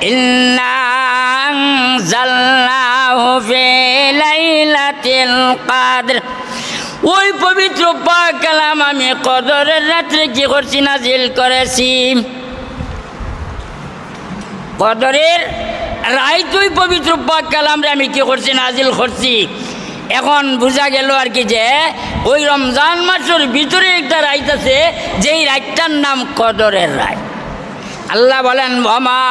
ইন্না আনজালনাহু ফি লাইলাতিল কদর। ওই পবিত্র পাক কালাম আমি কদরের রাত্রে কি করছি? নাজিল করেছি। কদরের রাত ওই পবিত্র পাক কালামরে আমি কি করছি? নাজিল করছি। এখন বোঝা গেল আর কি যে ওই রমজান মাসের ভিতরে একটা রাত আছে, যেই রাতটার নাম কদরের রাত। আল্লাহ বলেন ওমা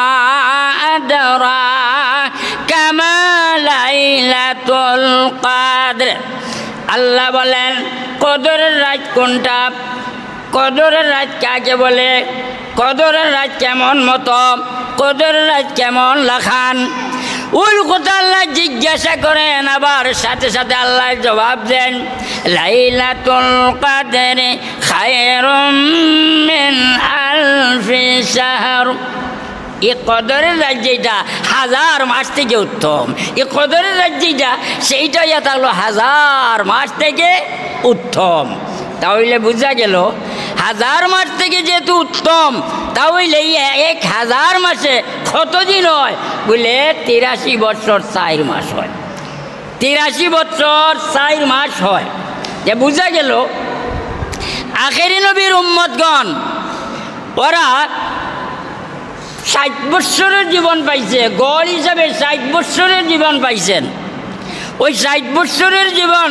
আদরাকা মা লাইলাতুল কদর। আল্লাহ বলেন কদরের রাত কোনটা? কদরের রাত কাকে বলে? কদরের রাত কেমন মতো? কদরের রাত কেমন লাখান? ওই কথা আল্লাহ জিজ্ঞাসা করেন, আবার সাথে সাথে আল্লাহ জবাব দেন লাইলাতুল কদরি খায়রুম মিন আলফি শাহর। এই কদরের রাত যেটা হাজার মাস থেকে উত্তম। এই কদরের রাত যেটা সেইটা ইয়া থাকলো হাজার মাস থেকে উত্তম। তাহলে বোঝা গেল হাজার মাস থেকে যেহেতু উত্তম, তাহলে 1000 মাসে কতদিন হয়? বলে 83 বছর 4 মাস হয়। 83 বছর 4 মাস হয়। যে বোঝা গেল আখেরি নবীর উম্মতগণ ওরা 60 বৎসরের জীবন পাইছে। গড় হিসাবে 60 বৎসরের জীবন পাইছেন। ওই 60 বৎসরের জীবন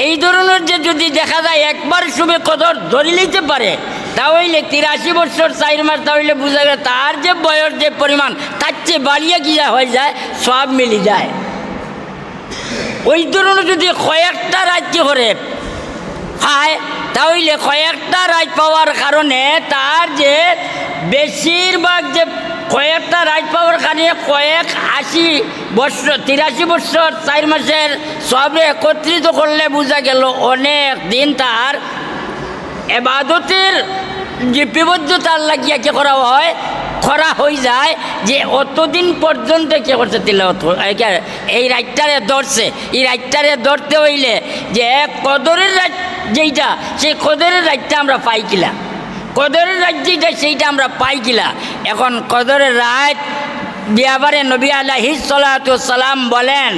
এই ধরনের যে যদি দেখা যায় একবার শুভে কদর ধরে নিতে পারে, তাহলে 83 বৎসর 4 মাস, তাহলে বোঝা গেল তার যে বয়স যে পরিমাণ তার চেয়ে বাড়িয়ে গিয়া হয়ে যায়, সব মিলে যায়। ওই ধরনের যদি কয়েকটা রাজ্য করে খায়, তাহলে কয়েকটা রাজ পাওয়ার কারণে তার যে বেশিরভাগ যে কয়েকটা রাজ পাওয়ার কারণে 80 বৎসর 83 বৎসর 4 মাসের সব একত্রিত করলে বোঝা গেল অনেক দিন তার এবাদতের যে বিবদ্ধতা আল্লাহ গিয়া কে করা হয়, করা হয়ে যায় যে অতদিন পর্যন্ত কে করছে তিলাওয়াত। এই রাতটারে ধরছে, এই রাতটারে ধরতে হইলে যে কদরের রাত যেইটা, সেই কদরের রাতটা আমরা পাই কিলা, কদরের রাত যেইটা সেইটা আমরা পাই কিলা। এখন কদরের রাত বিয়াবারে নবী আলাইহিস সালাতু ওয়াস সালাম বলেন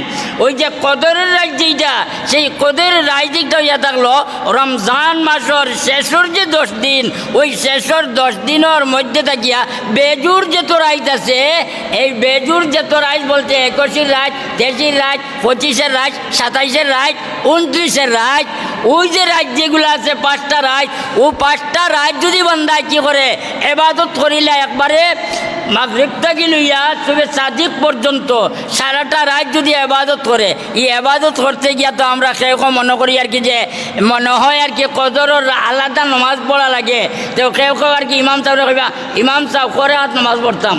ওই যে কদরের রাত যেইটা, সেই কদরের রাত যেটা ইয়া থাকলো রমজান মাসের শেষের যে 10 দিন, ওই শেষের 10 দিনের মধ্যে থাকিয়া বেজুর যত রাত আছে, এই বেজুর যত রাত বলতে 21 রাত, 23 রাত, 25 রাত, 27 রাত, 29 রাত, ওই যে রাত যেগুলো আছে 5টা রাত, ও 5টা রাত যদি বান্দায় কি করে ইবাদত করিলে একবারে মাগরিব থেকে লইয়া সুবে সাদিক পর্যন্ত সারাটা রাত যদি ইবাদত করে, এই ইবাদত করতে গিয়া তো আমরা কেউ মনে করি আর কি যে মনে হয় আর কি কদরের আলাদা নামাজ পড়া লাগে। তো কেউ আর কি ইমাম সাহেব কইবা ইমাম সাহেব করে হাত নামাজ পড়তাম,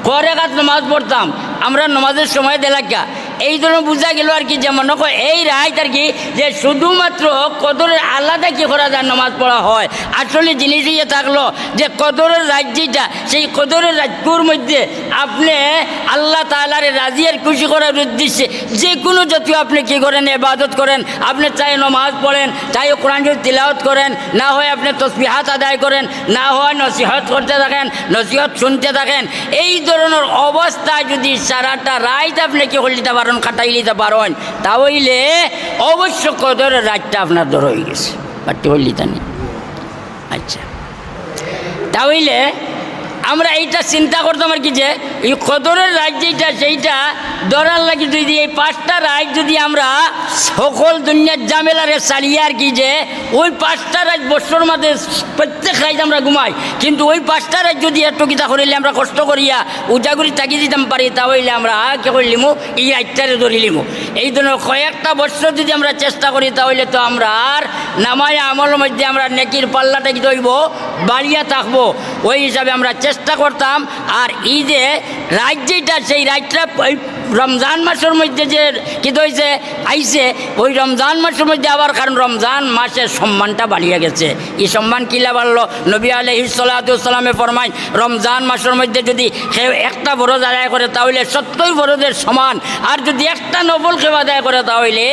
করে হাত নামাজ পড়তাম, আমরা নামাজের সময় দেলাকা এই ধরনের বোঝা গেল আর কি যে মনে হয় এই রাত আর কি যে শুধুমাত্র কদরের আলাদা কি করা যায় নামাজ পড়া হয়। আসলে জিনিস ইয়ে থাকলো যে কদরের রাত যেটা, সেই কদরের রাতগুর মধ্যে আপনি আল্লাহ তাআলার রাজি আর খুশি করার উদ্দেশ্যে যে কোনো জাতীয় আপনি কী করেন ইবাদত করেন, আপনি চাই নামাজ পড়েন, চাই কোরআন শরীফ তিলাওয়াত করেন, না হয় আপনি তাসবিহাত আদায় করেন, না হয় নসিহত করতে থাকেন, নসিহত শুনতে থাকেন। এই ধরনের অবস্থায় যদি সারাটা রাত আপনি কি করে নিতে পারেন, কাটাই নিতে পারেন, তাহলে অবশ্য কদরের রাতটা আপনার ধর হয়ে গেছে। বাড়তি হইলি তা নেই। আচ্ছা, তাহলে আমরা এইটা চিন্তা করতাম আর কি যে এই কদরের রাত যেটা সেইটা ধরার লাগে যদি এই 5টা রাত যদি আমরা সকল দুনিয়ার জামেলারে চালিয়ে আর কি যে ওই 5টা রাত বছর মাঝে প্রত্যেক রাত আমরা ঘুমাই, কিন্তু ওই 5টা রাত যদি একটু কিতা করিলে আমরা কষ্ট করিয়া উজাগুড়ি তাকি দিতাম পারি, তাহলে আমরা কে করিলিমু এই রাতটারে ধরিলিমু। এই ধরনের কয়েকটা বছর যদি আমরা চেষ্টা করি, তাহলে তো আমরা আর নামায় আমলের মধ্যে আমরা নেকির পাল্লাটা কি ধরব বাড়িয়া থাকবো। ওই হিসাবে আমরা চেষ্টা করতাম। আর এই যে রাত যেটা, সেই রাতটা রমজান মাসের মধ্যে যে কি হয়েছে আইছে, ওই রমজান মাসের মধ্যে আবার কারণ রমজান মাসের সম্মানটা বাড়িয়ে গেছে। এই সম্মান কিলা বাড়লো? নবী আলাইহিস সালাতু ওয়াস সালামে ফরমায় রমজান মাসের মধ্যে যদি কেউ একটা ফরজ আদায় করে তাহলে 70 ফরজের সমান, আর যদি একটা নফল কেউ আদায় করে তাহলে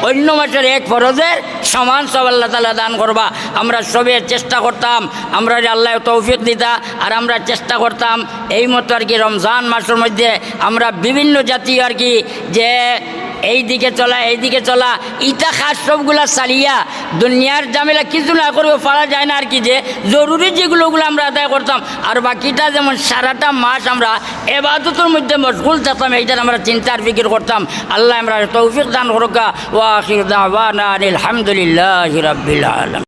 অন্য মাসের এক ফরজের সমান সব আল্লাহ তাআলা দান করবা। আমরা সবে চেষ্টা করতাম, আমরা আল্লাহ তৌফিক দিতা, আর আমরা চেষ্টা করতাম এই মতো আর কি রমজান মাসের মধ্যে আমরা বিভিন্ন জাতীয় আর কি যে এই দিকে চলা ইটা খাস সবগুলা চালিয়া দুনিয়ার ঝামেলা কিছু না করবে পারা যায় না আর কি, যে জরুরি যেগুলোগুলো আমরা আদায় করতাম, আর বাকিটা যেমন সারাটা মাস আমরা ইবাদতের মধ্যে মশগুল থাকতাম, এইটার আমরা চিন্তার ফিকির করতাম। আল্লাহ আমরা তৌফিক দান করুক। ওয়া আখিরু দাওয়ানা আলহামদুলিল্লাহি রাব্বিল আলামিন।